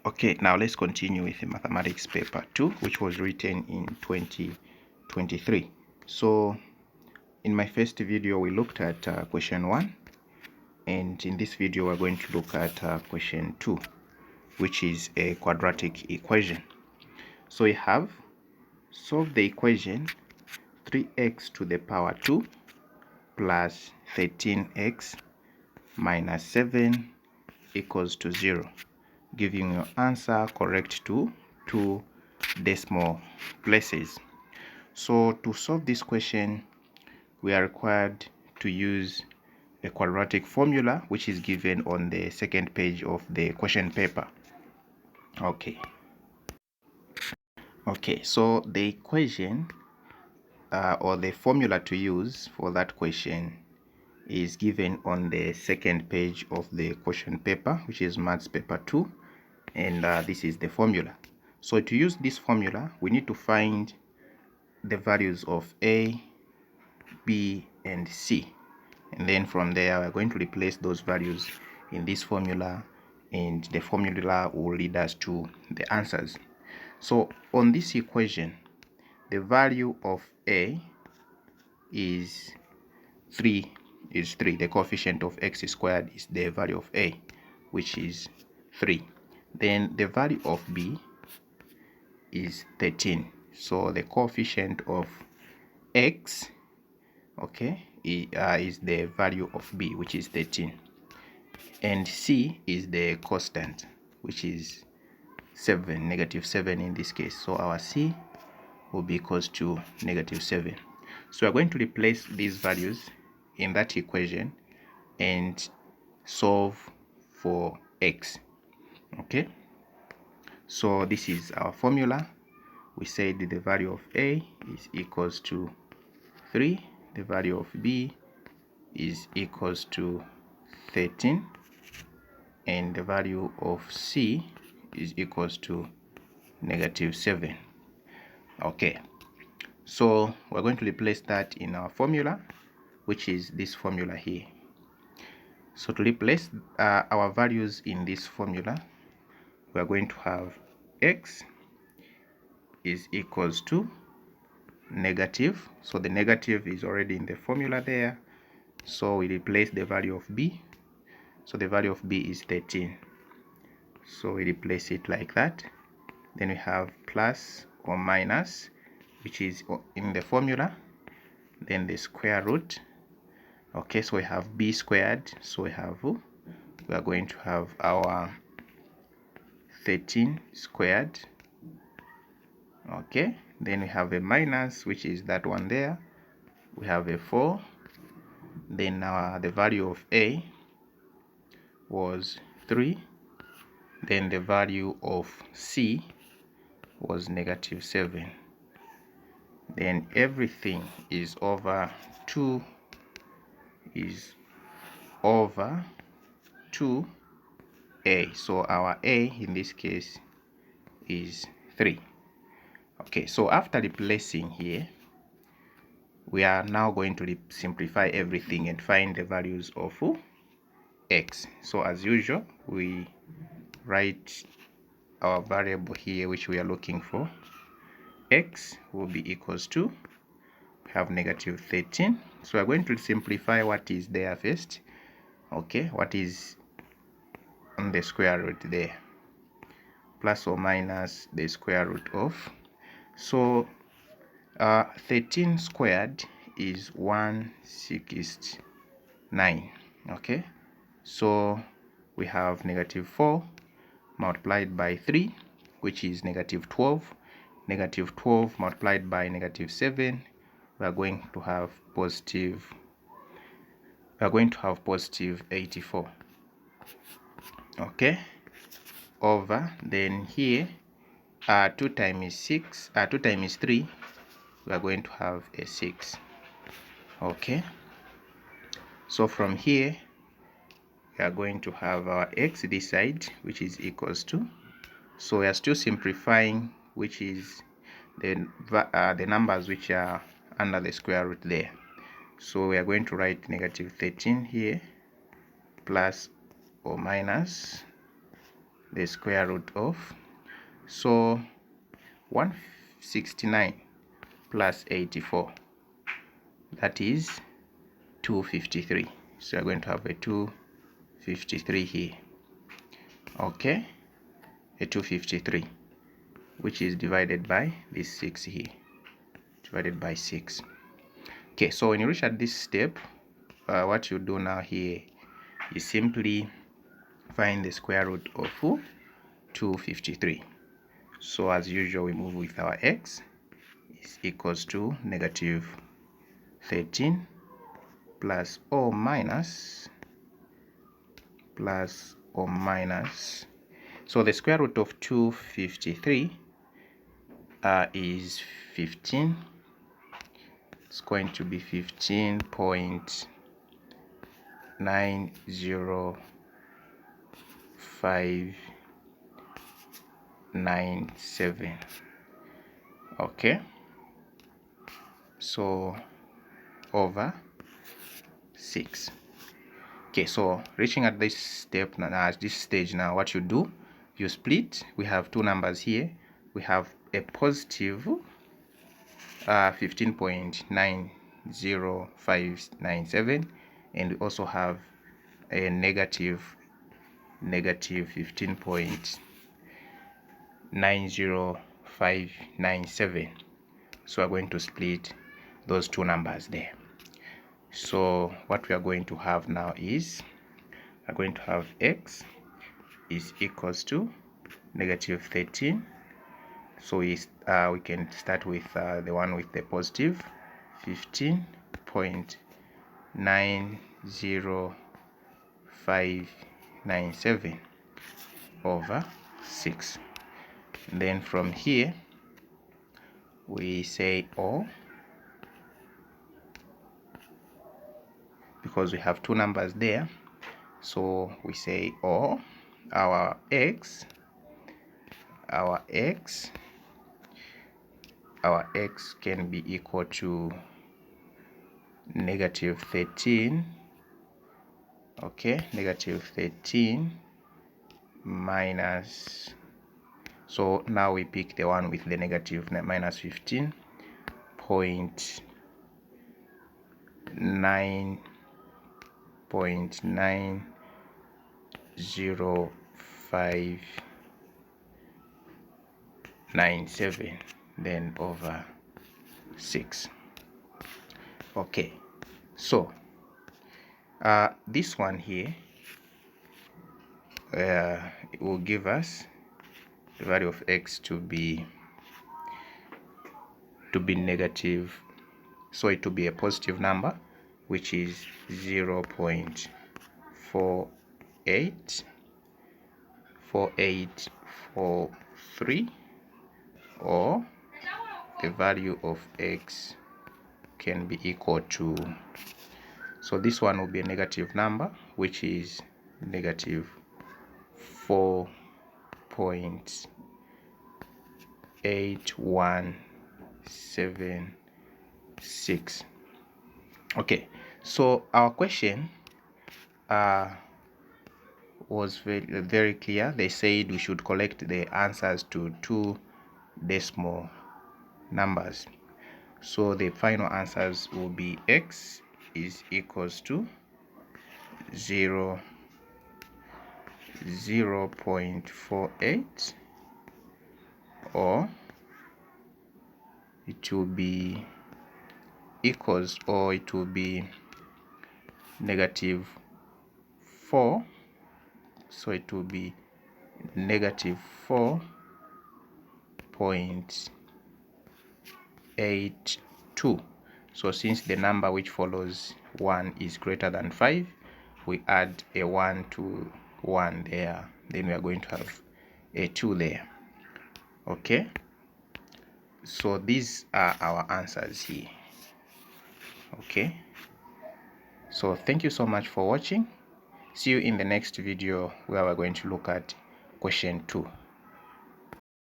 Okay, now let's continue with the mathematics paper 2, which was written in 2023. So in my first video we looked at question 1, and in this video we're going to look at question 2, which is a quadratic equation. So we have solve the equation 3x to the power 2 plus 13x minus 7 equals to 0, giving your answer correct to 2 decimal places. So to solve this question, we are required to use a quadratic formula, which is given on the second page of the question paper. Okay, so the equation or the formula to use for that question is given on the second page of the question paper, which is maths paper 2, and this is the formula. So to use this formula, we need to find the values of a, b, and c, and then from there we're going to replace those values in this formula, and the formula will lead us to the answers. So on this equation, the value of a is 3. The coefficient of x squared is the value of a, which is 3. Then the value of b is 13. So the coefficient of x, okay, is the value of b, which is 13. And c is the constant, which is 7, negative 7 in this case. So our c will be equals to negative 7. So we're going to replace these values in that equation and solve for x. Okay, so this is our formula. We said the value of a is equals to 3, the value of b is equals to 13, and the value of c is equals to negative 7. Okay, so we're going to replace that in our formula, which is this formula here. So to replace our values in this formula, we are going to have x is equals to negative, so the negative is already in the formula there, so we replace the value of b. So the value of b is 13, so we replace it like that. Then we have plus or minus, which is in the formula, then the square root. Okay, so we have b squared, so we are going to have our 13 squared. Okay, then we have a minus, which is that one there. We have a 4. Then the value of a was 3. Then the value of c was negative 7. Then everything is over 2 2a. So our a in this case is 3. Okay, so after replacing here, we are now going to simplify everything and find the values of x. So as usual, we write our variable here which we are looking for. X will be equals to, we have negative 13. So we are going to simplify what is there first. Okay, what is on the square root there, plus or minus the square root of. So 13 squared is 169. Okay, so we have negative 4 multiplied by 3, which is negative 12. Negative 12 multiplied by negative 7, we are going to have positive 84. Okay, over, then here 2 times 3, we are going to have a 6. Okay, so from here we are going to have our x this side, which is equals to, so we are still simplifying, which is the numbers which are under the square root there. So we are going to write negative 13 here, plus or minus the square root of, so 169 plus 84, that is 253. So we're going to have a 253 here. Okay, a 253, which is divided by this 6 here, divided by 6. Okay, so when you reach at this step, what you do now here is simply find the square root of 253. So as usual, we move with our x is equals to negative 13 plus or minus, so the square root of 253 is 15. It's going to be 15.90597. okay, so over 6. Okay, so reaching at this step now, at this stage now, what you do, you split. We have two numbers here. We have a positive 15.90597, and we also have a negative 15.90597. so we're going to split those two numbers there. So what we are going to have now is we're going to have x is equals to negative 13. So we can start with the one with the positive 15.90597 over 6. Then from here we say or, because we have two numbers there, so we say or our x can be equal to negative 13. Okay, negative 13 minus, so now we pick the one with the negative minus 15.90597, then over 6. Okay, so this one here it will give us the value of x to be negative, so it will be a positive number, which is 0.4843, or the value of x can be equal to, so this one will be a negative number, which is negative 4.8176. okay, so our question was very clear. They said we should collect the answers to two decimal numbers. So the final answers will be x is equals to 0.48, or it will be equals, or it will be negative 4, so it will be negative 4.82. So since the number which follows 1 is greater than 5, we add a 1 to 1 there, then we are going to have a 2 there. Okay, so these are our answers here. Okay, so thank you so much for watching. See you in the next video, where we're going to look at question 2.